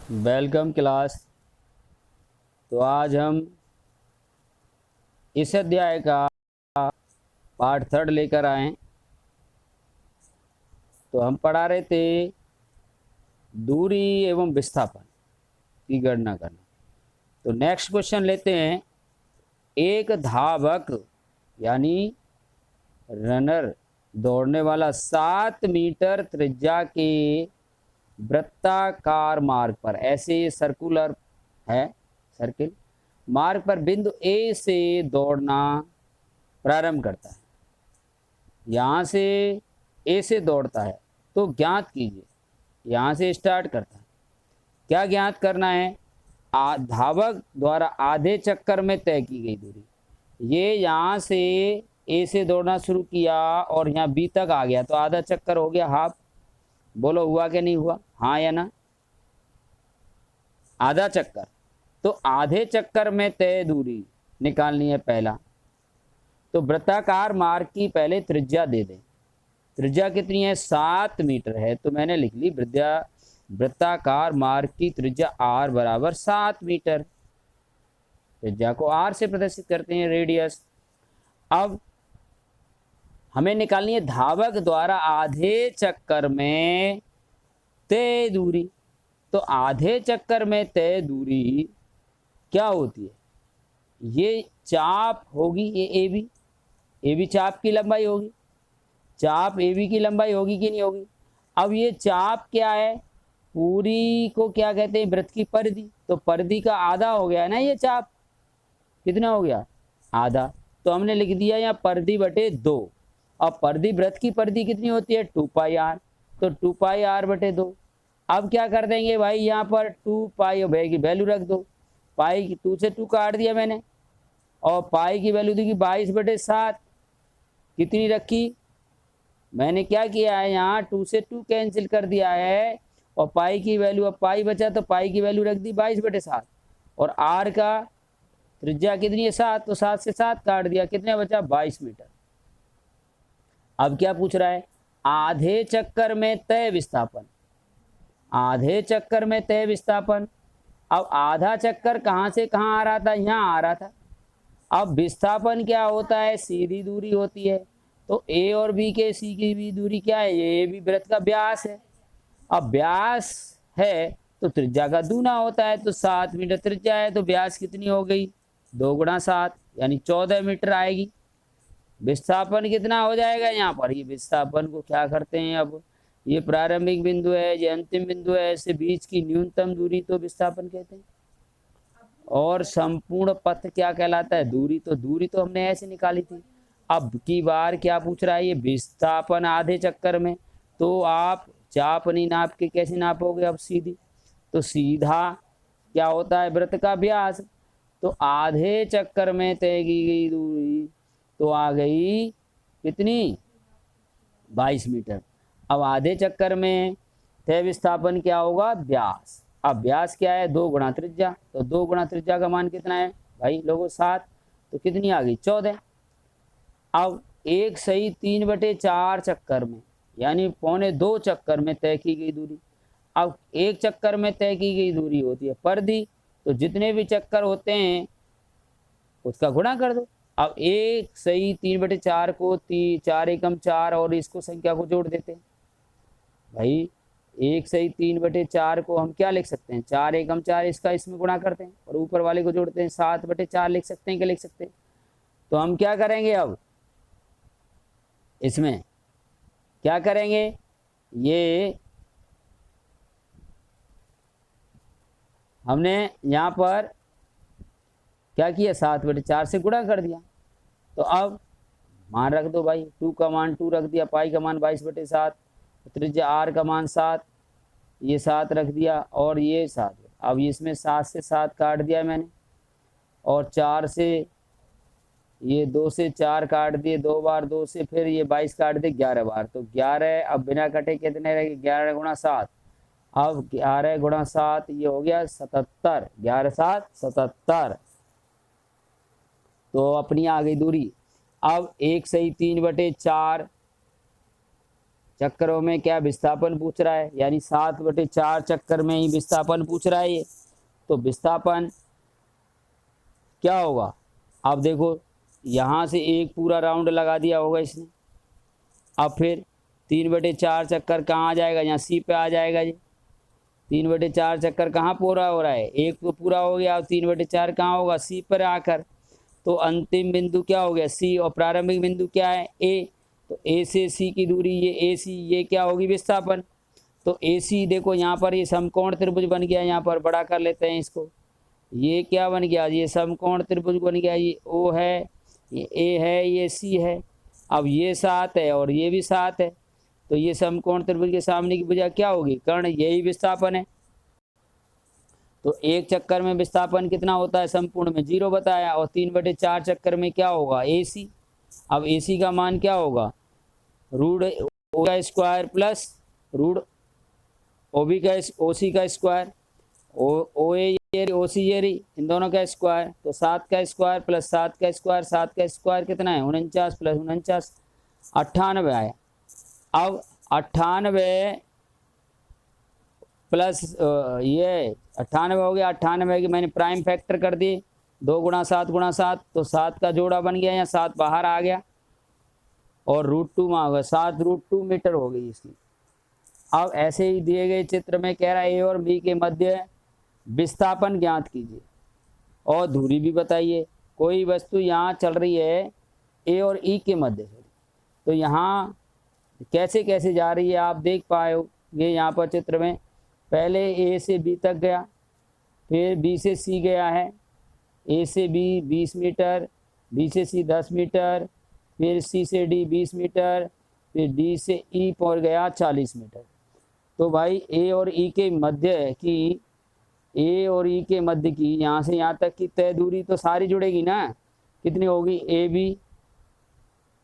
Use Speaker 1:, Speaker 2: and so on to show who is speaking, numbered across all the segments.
Speaker 1: Welcome class. तो आज हम इस अध्याय का पार्ट 3 लेकर आए। तो हम पढ़ा रहे थे दूरी एवं विस्थापन की गणना करना। तो नेक्स्ट क्वेश्चन लेते हैं। एक धावक यानी रनर दौड़ने वाला 7 मीटर त्रिज्या के वृत्ताकार मार्ग पर, ऐसे ये सर्कुलर है, सर्किल मार्ग पर बिंदु ए से दौड़ना प्रारंभ करता है। यहाँ से ए से दौड़ता है तो ज्ञात कीजिए, यहाँ से स्टार्ट करता है, क्या ज्ञात करना है? धावक द्वारा आधे चक्कर में तय की गई दूरी। ये यहाँ से ए से दौड़ना शुरू किया और यहाँ बी तक आ गया तो आधा चक्कर हो गया, हाफ। बोलो हुआ कि नहीं हुआ, हाँ या ना? आधा चक्कर। तो आधे चक्कर में तय दूरी निकालनी है पहला। तो वृत्ताकार मार्ग की पहले त्रिज्या दे दें। त्रिज्या कितनी है? 7 मीटर है। तो मैंने लिख ली वृत्ताकार मार्ग की त्रिज्या r बराबर 7 मीटर। त्रिज्या को r से प्रदर्शित करते हैं, रेडियस। अब हमें निकालनी है धावक द्वारा आधे चक्कर में तय दूरी। तो आधे चक्कर में तय दूरी क्या होती है? ये चाप होगी, ये ए बी चाप की लंबाई होगी। चाप ए बी की लंबाई होगी कि नहीं होगी? अब ये चाप क्या है? पूरी को क्या कहते हैं? वृत्त की परिधि। तो परिधि का आधा हो गया ना ये चाप। कितना हो गया? आधा। तो हमने लिख दिया यहाँ परिधि बटे 2। अब परिधि, वृत्त की परिधि कितनी होती है? 2 पाई आर। तो 2 पाई आर बटे 2। अब क्या कर देंगे भाई, यहाँ पर 2 पाई की वैल्यू रख दो। पाई की 2 से 2 काट दिया मैंने और पाई की वैल्यू दी 22 बटे 7। कितनी रखी? मैंने क्या किया है, यहाँ 2 से 2 कैंसिल कर दिया है और पाई की वैल्यू, अब पाई बचा तो पाई की वैल्यू रख दी 22 बटे 7। और आर का त्रिज्या कितनी है? 7। तो 7 से 7 काट दिया, कितने बचा? 22 मीटर। अब क्या पूछ रहा है? आधे चक्कर में तय विस्थापन। आधे चक्कर में तय विस्थापन। अब आधा चक्कर कहाँ से कहाँ आ रहा था? यहाँ आ रहा था। अब विस्थापन क्या होता है? सीधी दूरी होती है। तो ए और बी के सी की भी दूरी क्या है? ये भी वृत्त का व्यास है। अब व्यास है तो त्रिज्या का दूना होता है। तो 7 मीटर त्रिज्या है तो व्यास कितनी हो गई? 2 गुणा 7 यानी 14 मीटर आएगी। विस्थापन कितना हो जाएगा यहाँ पर? ये विस्थापन को क्या करते हैं, अब ये प्रारंभिक बिंदु है, ये अंतिम बिंदु है, इससे बीच की न्यूनतम दूरी तो विस्थापन कहते हैं। और संपूर्ण पथ क्या कहलाता है? दूरी। तो दूरी तो हमने ऐसे निकाली थी। अब की बार क्या पूछ रहा है? ये विस्थापन आधे चक्कर में। तो आप चाप नहीं नाप के कैसे नापोगे? अब सीधी, तो सीधा क्या होता है? वृत्त का व्यास। तो आधे चक्कर में तय की गई दूरी तो आ गई कितनी? 22 मीटर। अब आधे चक्कर में तय विस्थापन क्या होगा? व्यास। अब व्यास क्या है? 2 गुणा त्रिज्या। तो 2 गुणा त्रिज्या का मान कितना है भाई लोगों? 7। तो कितनी आ गई? 14। अब 1 सही 3 बटे 4 चक्कर में यानी 2.25 चक्कर में तय की गई दूरी। अब एक चक्कर में तय की गई दूरी होती है परिधि। तो जितने भी चक्कर होते हैं उसका गुणा कर दो। अब 1 सही 3 बटे 4 को 4 एकम 4 और इसको संख्या को जोड़ देते हैं भाई। 1 सही 3 बटे 4 को हम क्या लिख सकते हैं? 4 एकम 4, इसका इसमें गुणा करते हैं और ऊपर वाले को जोड़ते हैं। 7 बटे 4 लिख सकते हैं, क्या लिख सकते हैं? तो हम क्या करेंगे? अब इसमें क्या करेंगे? ये हमने यहाँ पर क्या किया? 7 बटे 4 से गुणा कर दिया। तो अब मान रख दो भाई, 2 का मान 2 रख दिया, पाई का मान 22 बटे 7, त्रिज्या आर का मान 7, ये 7 रख दिया और ये 7। अब इसमें 7 से 7 काट दिया मैंने और 4 से, ये 2 से 4 काट दिए, 2 बार 2 से, फिर ये 22 काट दिए 11 बार। तो 11, अब बिना कटे कितने रहे? 11 गुणा 7। अब 11 गुणा 7 ये हो गया 77। 11 7 77। तो अपनी आ गई दूरी। अब 1 सही 3 बटे 4 चक्करों में क्या विस्थापन पूछ रहा है, यानी 7/4 चक्कर में ही विस्थापन पूछ रहा है ये। तो विस्थापन क्या होगा, अब देखो यहाँ से एक पूरा राउंड लगा दिया होगा इसने, अब फिर 3/4 चक्कर कहाँ आ जाएगा, यहाँ सी पे आ जाएगा जी। 3/4 चक्कर कहाँ पूरा हो रहा है, एक तो पूरा हो गया, अब 3/4 कहाँ होगा, सी पर आकर। तो अंतिम बिंदु क्या हो गया, सी, और प्रारंभिक बिंदु क्या है, ए। तो ए से सी की दूरी, ये ए सी, ये क्या होगी विस्थापन। तो ए सी देखो यहाँ पर ये समकोण त्रिभुज बन गया, यहाँ पर बड़ा कर लेते हैं इसको, ये क्या बन गया, ये समकोण त्रिभुज बन गया, ये ओ है, ये ए है, ये सी है। अब ये 7 है और ये भी 7 है, तो ये समकोण त्रिभुज के सामने की भुजा क्या होगी, कर्ण, यही विस्थापन है। तो एक चक्कर में विस्थापन कितना होता है, संपूर्ण में 0 बताया, और 3/4 चक्कर में क्या होगा, AC। अब AC का मान क्या होगा, रूट ओ का स्क्वायर प्लस रूट OB का OC का स्क्वायर, OA ये OC ये रही, इन दोनों का स्क्वायर, तो 7 का स्क्वायर प्लस 7 का स्क्वायर, 7 का स्क्वायर कितना है 49 प्लस 49 98 आया। अब 98 प्लस ये 98 हो गया, 98 की मैंने प्राइम फैक्टर कर दिए, 2 गुणा 7 गुणा 7, तो 7 का जोड़ा बन गया, यहाँ 7 बाहर आ गया, और √2 में होगा 7√2 मीटर हो गई इसकी। अब ऐसे ही दिए गए चित्र में कह रहा है ए और बी के मध्य विस्थापन ज्ञात कीजिए और दूरी भी बताइए। कोई वस्तु यहाँ चल रही है ए और ई के मध्य से, तो यहाँ कैसे कैसे जा रही है आप देख पाओगे यहाँ पर चित्र में। पहले ए से बी तक गया, फिर बी से सी गया है, ए से बी 20 मीटर, बी से सी 10 मीटर, फिर सी से डी 20 मीटर, फिर डी से ई पहुँच गया 40 मीटर। तो भाई ए और ई के मध्य की, ए और ई के मध्य की यहाँ से यहाँ तक की तय दूरी तो सारी जुड़ेगी ना, कितनी होगी, A B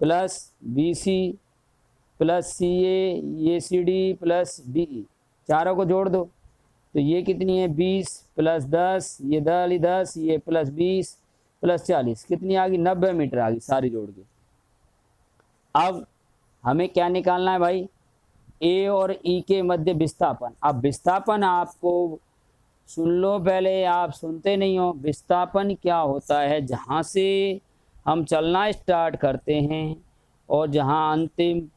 Speaker 1: plus B C plus C A C D plus D E, चारों को जोड़ दो, तो ये कितनी है 20 प्लस 10, ये 10 ये प्लस 20 प्लस 40, कितनी आ गई 90 मीटर आ गई सारी जोड़ के। अब हमें क्या निकालना है भाई, ए और ई के मध्य विस्थापन। अब विस्थापन आपको सुन लो, पहले आप सुनते नहीं हो। विस्थापन क्या होता है, जहाँ से हम चलना स्टार्ट करते हैं और जहाँ अंतिम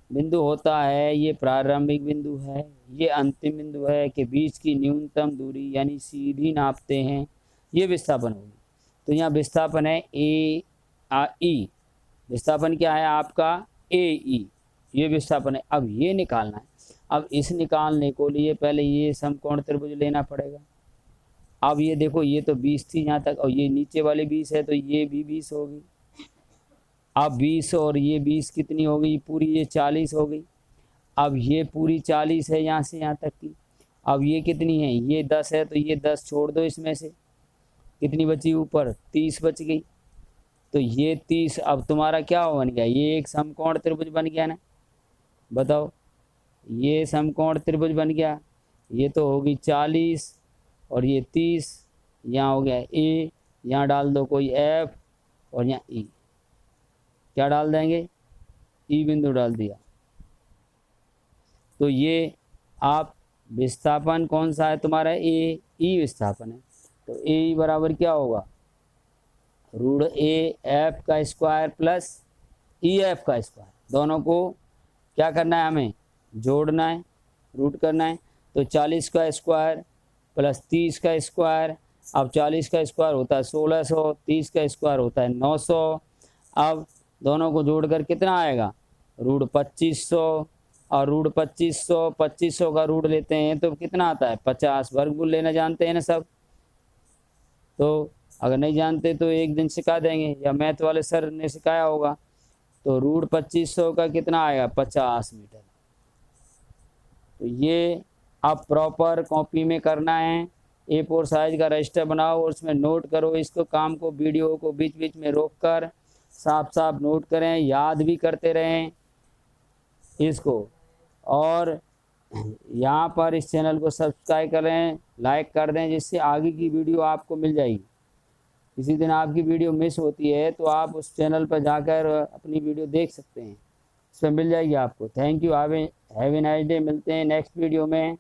Speaker 1: बिंदु होता है, ये प्रारंभिक बिंदु है, ये अंतिम बिंदु है, के बीच की न्यूनतम दूरी यानी सीधी नापते हैं, ये विस्थापन होगी। तो यहाँ विस्थापन है ए ई, विस्थापन क्या है आपका ए ई, ये विस्थापन है। अब ये निकालना है। अब इस निकालने को लिए पहले ये समकोण त्रिभुज लेना पड़ेगा। अब ये देखो, ये तो 20 थी यहाँ तक, और ये नीचे वाली 20 है, तो ये भी 20 होगी। अब 20 और ये 20 कितनी हो गई पूरी, ये 40 हो गई। अब ये पूरी 40 है यहाँ से यहाँ तक की। अब ये कितनी है, ये 10 है, तो ये 10 छोड़ दो, इसमें से कितनी बची ऊपर 30 बच गई। तो ये 30 अब तुम्हारा क्या बन गया, ये एक समकोण त्रिभुज बन गया ना, बताओ, ये समकोण त्रिभुज बन गया। ये तो होगी 40 और ये 30, यहाँ हो गया ए, यहाँ डाल दो कोई एफ, और यहाँ ई, क्या डाल देंगे, ई बिंदु डाल दिया। तो ये आप विस्थापन कौन सा है तुम्हारा, ए ई विस्थापन है। तो ए बराबर क्या होगा, √a f का स्क्वायर प्लस ई एफ का स्क्वायर, दोनों को क्या करना है, हमें जोड़ना है, रूट करना है। तो 40 का स्क्वायर प्लस 30 का स्क्वायर, अब 40 का स्क्वायर होता है 1600, 30 का स्क्वायर होता है 900। अब दोनों को जोड़कर कितना आएगा, √2500, और √2500 का रूट लेते हैं तो कितना आता है 50, वर्गमूल लेना जानते हैं ना सब। तो अगर नहीं जानते तो एक दिन सिखा देंगे, या मैथ वाले सर ने सिखाया होगा। तो √2500 का कितना आएगा 50 मीटर। तो ये आप प्रॉपर कॉपी में करना है, A4 साइज का रजिस्टर बनाओ और उसमें नोट करो इसको, काम को, वीडियो को बीच बीच में रोक कर साफ साफ नोट करें, याद भी करते रहें इसको। और यहाँ पर इस चैनल को सब्सक्राइब करें, लाइक कर दें, जिससे आगे की वीडियो आपको मिल जाएगी। किसी दिन आपकी वीडियो मिस होती है तो आप उस चैनल पर जाकर अपनी वीडियो देख सकते हैं। इसमें मिल जाएगी आपको। Thank you, have a nice day. मिलते हैं नेक्स्ट वीडियो में।